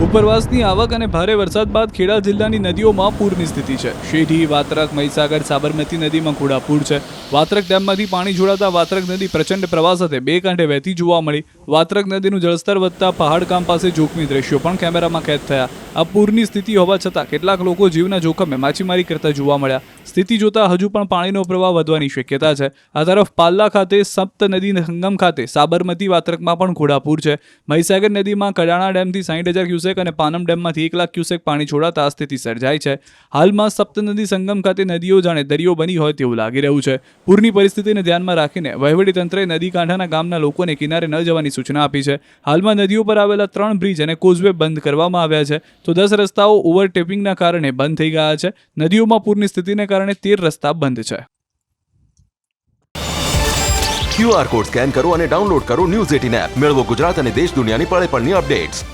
ઉપરવાસની આવક અને ભારે વરસાદ બાદ ખેડા જિલ્લાની નદીઓમાં પૂરની સ્થિતિ છે. શેઢી, વાત્રક, મહીસાગર, સાબરમતી નદીમાં ઘોડાપૂર છે. વાત્રક ડેમમાંથી પાણી છોડાતા વાત્રક નદી પ્રચંડ પ્રવાહ સાથે બે કાંઠે વહેતી જોવા મળી. વાત્રક નદીનું જળસ્તર વધતા પહાડગામ પાસે જોખમી દ્રશ્યો પણ કેમેરામાં કેદ થયા. આ પૂરની સ્થિતિ હોવા છતાં કેટલાક લોકો જીવના જોખમે માછીમારી કરતા જોવા મળ્યા. સ્થિતિ જોતા હજુ પણ પાણીનો પ્રવાહ વધવાની શક્યતા છે. આ તરફ પાલ્લા ખાતે સપ્ત નદી સંગમ ખાતે સાબરમતી વાત્રકમાં પણ ઘોડાપૂર છે. મહીસાગર નદીમાં કડાણા ડેમથી 60,000 ક્યુસેક અને પાનમ ડેમમાંથી 1 લાખ ક્યુસેક પાણી છોડાતા આ સ્થિતિ સર્જાઈ છે. હાલમાં સપ્તનદી સંગમ ખાતે નદીઓ જાણે દરિયો બની હોય તેવું લાગી રહ્યું છે. પૂરની પરિસ્થિતિને ધ્યાનમાં રાખીને વહીવટીતંત્રએ નદી કાંઠાના ગામના લોકોને કિનારે ન જવાની સૂચના આપી છે. હાલમાં નદીઓ પર આવેલા 3 બ્રિજ અને કોઝવે બંધ કરવામાં આવ્યા છે, તો 10 રસ્તાઓ ઓવરટેપિંગના કારણે બંધ થઈ ગયા છે. નદીઓમાં પૂરની સ્થિતિને કારણે 13 રસ્તા બંધ છે. QR કોડ સ્કેન કરો અને ડાઉનલોડ કરો ન્યૂઝ 18 એપ. મેળવો ગુજરાત અને દેશ દુનિયાની પળે પળની અપડેટ્સ.